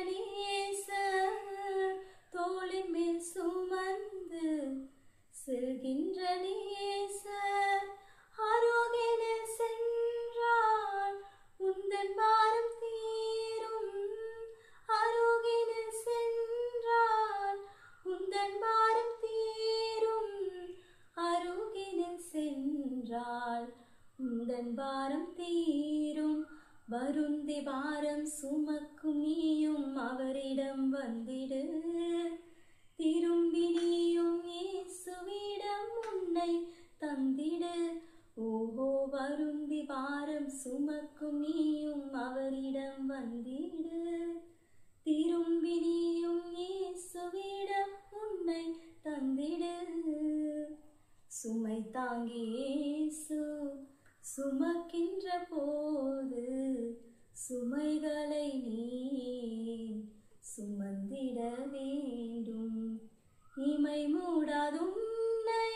நேசர் தோளின் மேல் சுமந்து செல்கின்ற நேசர் அருகென சென்றால் உந்தன் பாரம் தீரும். அருகென சென்றால் உந்தன் பாரம் தீரும். அருகென சென்றால் உந்தன் பாரம் தீரும். வருந்தி பாரம் சுமக்கும் நீயும் அவரிடம் வந்திடு. திரும்பி நீயும் இயேசுவிடம் உன்னை தந்திடு. ஓஹோ வருந்தி பாரம் சுமக்கும் நீயும் அவரிடம் வந்திடு. திரும்பி நீயும் இயேசுவிடம் உன்னை தந்திடு. சுமை தாங்கி இயேசு சுமக்கின்ற போது சுமைகளை நீ சுமந்திட வேண்டும். இமை மூடாதுன்னை